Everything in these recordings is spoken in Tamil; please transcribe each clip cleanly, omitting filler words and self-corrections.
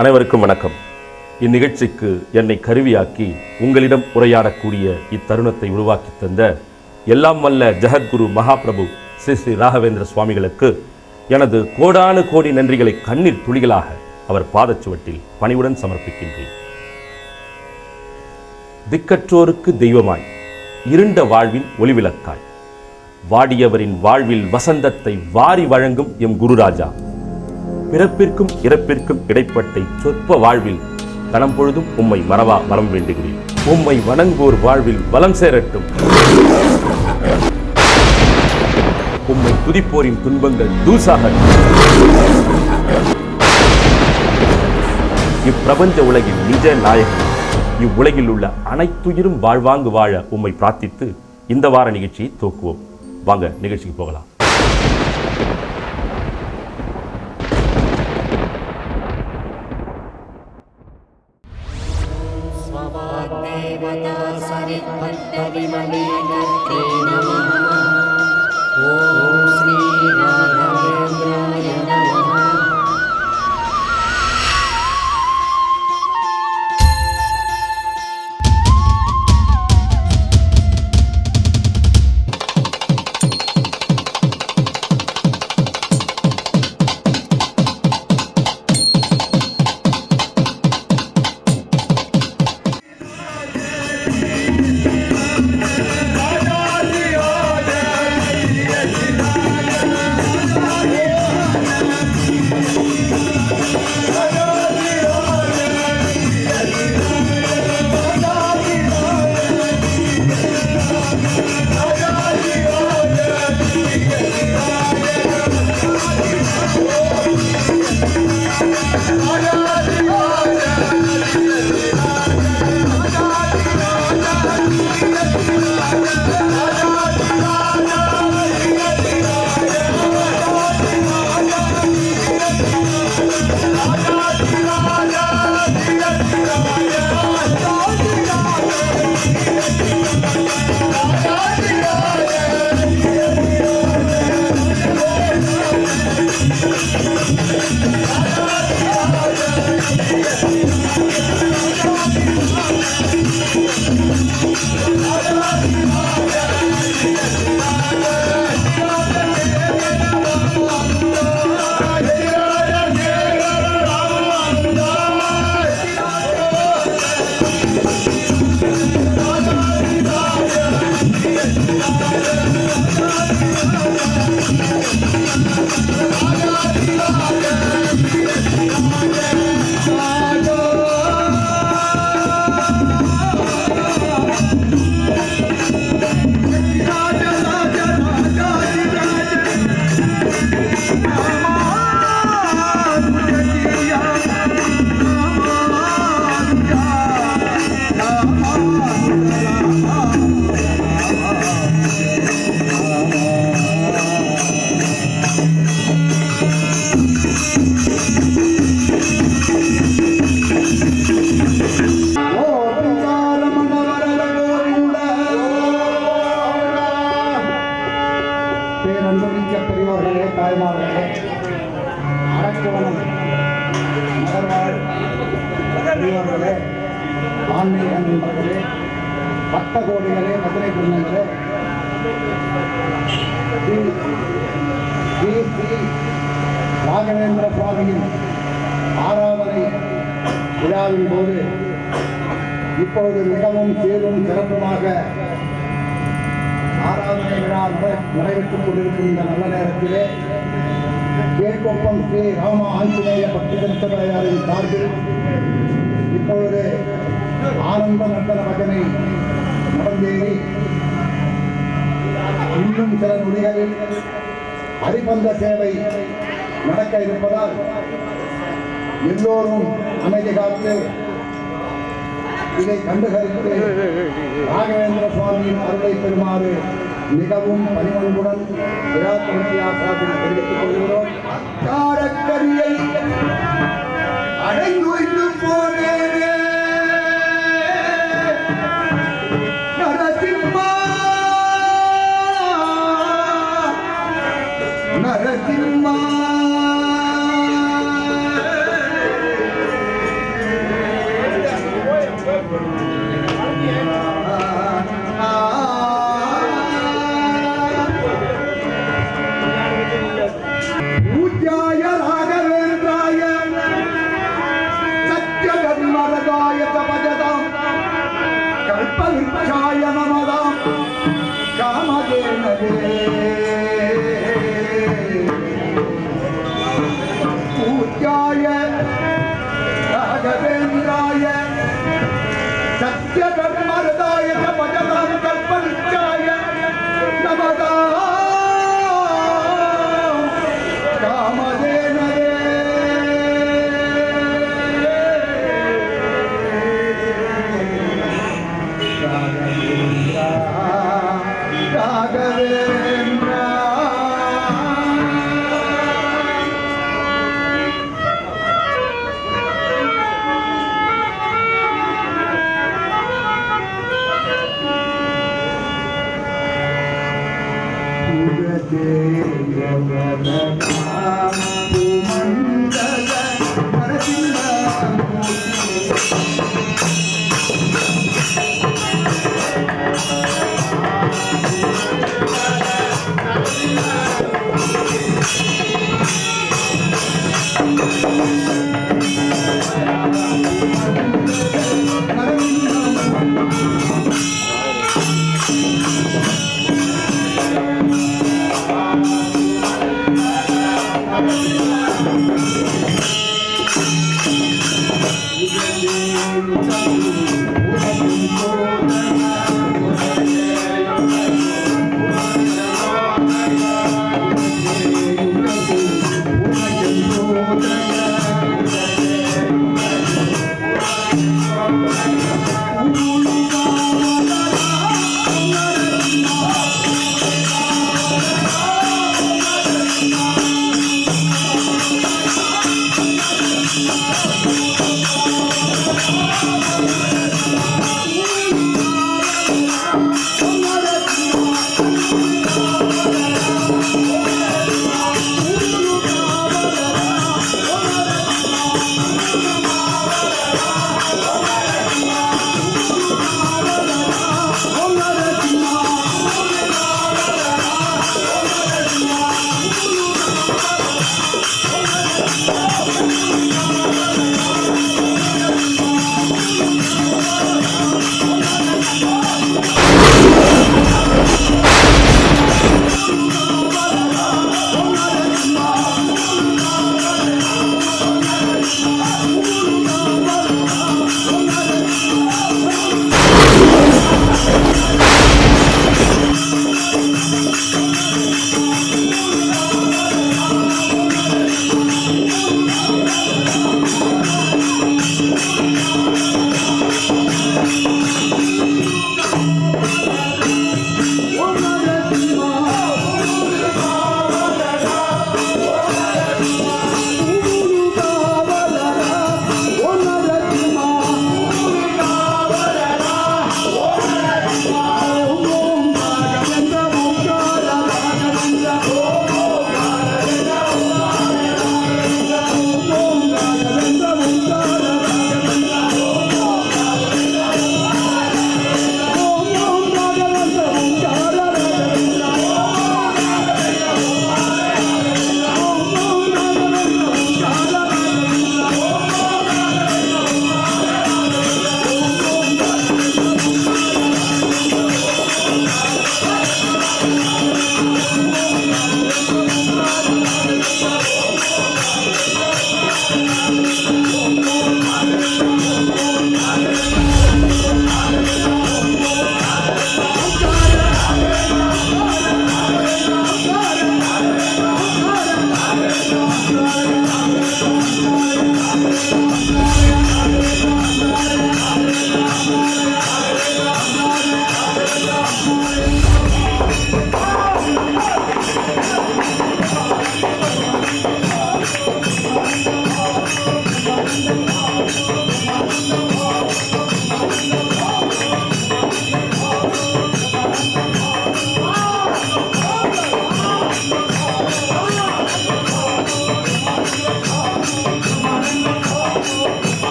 அனைவருக்கும் வணக்கம். இந்நிகழ்ச்சிக்கு என்னை கருவியாக்கி உங்களிடம் உரையாடக்கூடிய இத்தருணத்தை உருவாக்கி தந்த எல்லாம் வல்ல ஜெகத்குரு மகாபிரபு ஸ்ரீ ஸ்ரீ ராகவேந்திர சுவாமிகளுக்கு எனது கோடானு கோடி நன்றிகளை கண்ணீர் துளிகளாக அவர் பாதச்சுவட்டில் பணிவுடன் சமர்ப்பிக்கின்றேன். திக்கற்றோருக்கு தெய்வமாய், இருண்ட வாழ்வின் ஒளிவிளக்காய், வாடியவரின் வாழ்வில் வசந்தத்தை வாரி வழங்கும் எம் குருராஜா, பிறப்பிற்கும் இறப்பிற்கும் இடைப்பட்ட சொற்ப வாழ்வில் கணம் பொழுதும் உம்மை மறவா வரம் வேண்டுகிறேன். உம்மை வணங்குவோர் வாழ்வில் வளம் சேரட்டும். உம்மை துதிப்போரின் துன்பங்கள் தூசாக. இப்பிரபஞ்ச உலகில் நிஜ நாயகன், இவ்வுலகில் உள்ள அனைத்துயிரும் வாழ்வாங்கு வாழ உம்மை பிரார்த்தித்து இந்த வார நிகழ்ச்சியை துவக்குவோம். வாங்க நிகழ்ச்சிக்கு போகலாம். ராகவேந்திர சுவாமியின் ஆராதனை விழாவின் போது இப்போது மிகவும் சீரும் சிறப்புமாக ஆராதனை விழா நடைபெற்றுக் கொண்டிருக்கும் இந்த நல்ல நேரத்திலே கேட்கொப்பம் ஸ்ரீ ராம ஆஞ்சநேய பக்தி திருத்தபையாரின் சார்பில் இப்பொழுது ஆனந்த நர்த்தன பஜனை நடந்தேறி இன்னும் சில நொடிகளில் ஹரிபந்த சேவை நடக்க இருப்பதால் எல்லோரும் அமைதி காத்து இதை கண்டுகளித்து ராகவேந்திர சுவாமியின் அருளை பெறுமாறு மிகவும் பணிவன்புடன் விழா கமிட்டியார் சார்பில் தெரிவித்துக் கொள்கிறோம். காரக்கரியை அடைந்து போனேனே நரசிம்மா நரசிம்மா पूज्याय राघवेन्द्राय सत्यधर्मरताय तपजतां कल्पवृक्षाय नमः कामधेनवे पूज्याय राघवेन्द्राय सत्यधर्मरताय तपजतां कल्पवृक्षाय नमः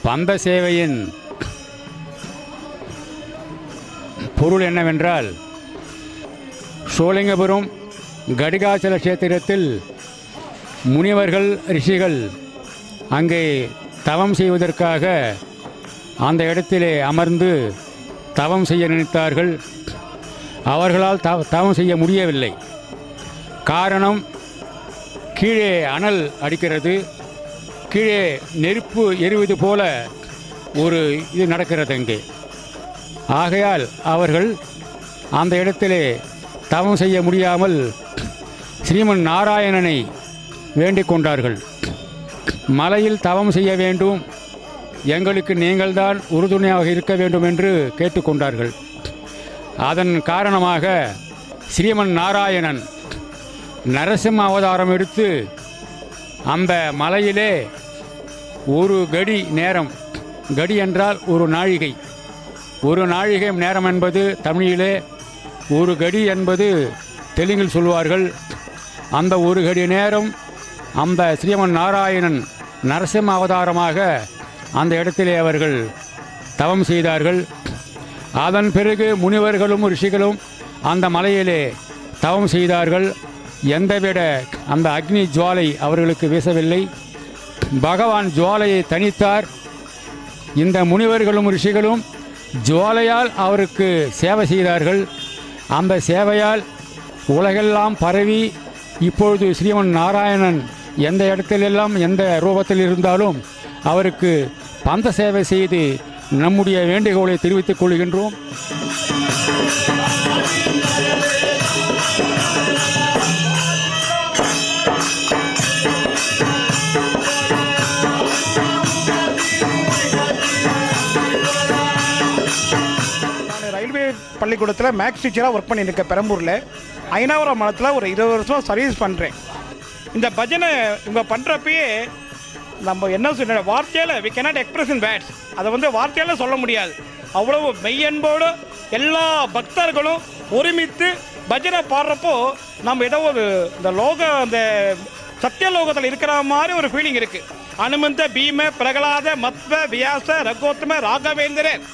பந்த சேவையின் பொருள் என்னவென்றால், சோழிங்கபுரம் கடிகாச்சல கஷேத்திரத்தில் முனிவர்கள் ரிஷிகள் அங்கே தவம் செய்வதற்காக அந்த இடத்திலே அமர்ந்து தவம் செய்ய நினைத்தார்கள். அவர்களால் தவம் செய்ய முடியவில்லை. காரணம், கீழே அனல் அடிக்கிறது, கீழே நெருப்பு எரிவது போல ஒரு இது நடக்கிறது அங்கே. ஆகையால் அவர்கள் அந்த இடத்திலே தவம் செய்ய முடியாமல் ஸ்ரீமன் நாராயணனை வேண்டிக் கொண்டார்கள். மலையில் தவம் செய்ய வேண்டும், எங்களுக்கு நீங்கள்தான் உறுதுணையாக இருக்க வேண்டும் என்று கேட்டுக்கொண்டார்கள். அதன் காரணமாக ஸ்ரீமன் நாராயணன் நரசிம்ம அவதாரம் எடுத்து அந்த மலையிலே ஒரு கடி நேரம், கடி என்றால் ஒரு நாழிகை நேரம் என்பது தமிழிலே, ஒரு கடி என்பது தெலுங்கில் சொல்வார்கள். அந்த ஒரு கடி நேரம் அந்த ஸ்ரீமன் நாராயணன் நரசிம்ம அவதாரமாக அந்த இடத்திலே அவர்கள் தவம் செய்தார்கள். அதன் பிறகு முனிவர்களும் ரிஷிகளும் அந்த மலையிலே தவம் செய்தார்கள். எந்தவிட அந்த அக்னி ஜுவாலை அவர்களுக்கு வீசவில்லை. பகவான் ஜுவாலையை தணித்தார். இந்த முனிவர்களும் ரிஷிகளும் ஜுவாலையால் அவருக்கு சேவை செய்தார்கள். அந்த சேவையால் உலகெல்லாம் பரவி இப்பொழுது ஸ்ரீமன் நாராயணன் எந்த இடத்திலெல்லாம் எந்த ரூபத்தில் இருந்தாலும் அவருக்கு பந்த சேவை செய்து நம்முடைய வேண்டுகோளை தெரிவித்துக் கொள்கின்றோம். ரயில்வே பள்ளிக்கூடத்தில் மேக்ஸ் டீச்சராக ஒர்க் பண்ணியிருக்கேன். பெரம்பூரில் ஐனாவரம் மடத்தில் ஒரு 20 வருஷம் சர்வீஸ் பண்ணுறேன். இந்த பஜனை இவங்க பண்ணுறப்பயே நம்ம என்ன சொல்ல, வார்த்தையால் we cannot express in words, அதை வார்த்தையால் சொல்ல முடியாது. அவ்வளவு மெய்யன்போடு எல்லா பக்தர்களும் ஒருமித்து பஜனை பாடுறப்போ நம்ம ஏதோ ஒரு அந்த சத்தியலோகத்தில் இருக்கிற மாதிரி ஒரு ஃபீலிங் இருக்குது. அனுமந்த பீம பிரகலாத மத்வ வியாச ரகோத்தம ராகவேந்திரர்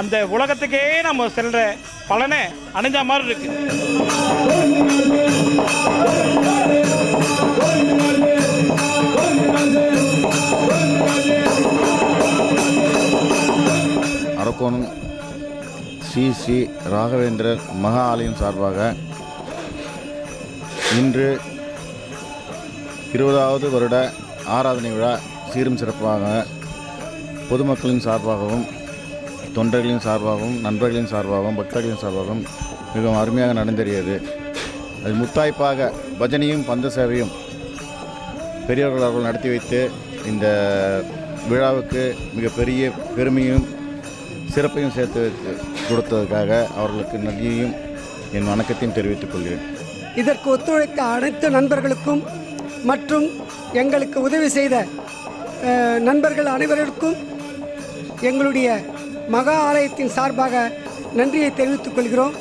அந்த உலகத்துக்கே நம்ம செல்ற பலனை அடைஞ்ச மாதிரி இருக்கு. அரக்கோணம் ஸ்ரீ ராகவேந்திரர் மகா ஆலயம் சார்பாக இன்று 20வது வருட ஆராதனை விழா சீரும் சிறப்பாக பொதுமக்களின் சார்பாகவும் தொண்டர்களின் சார்பாகவும் நண்பர்களின் சார்பாகவும் பக்தர்களின் சார்பாகவும் மிகவும் அருமையாக நடந்தேறியது. அது முத்தாய்ப்பாக பஜனையும் பந்த சேவையும் பெரியவர்கள் அவர்கள் நடத்தி வைத்து இந்த விழாவுக்கு மிகப்பெரிய பெருமையும் சிறப்பையும் சேர்த்து கொடுத்ததற்காக அவர்களுக்கு நன்றியையும் என் வணக்கத்தையும் தெரிவித்துக் கொள்கிறேன். இதற்கு ஒத்துழைத்த அனைத்து நண்பர்களுக்கும் மற்றும் எங்களுக்கு உதவி செய்த நண்பர்கள் அனைவருக்கும் எங்களுடைய மகா ஆலயத்தின் சார்பாக நன்றியை தெரிவித்துக் கொள்கிறோம்.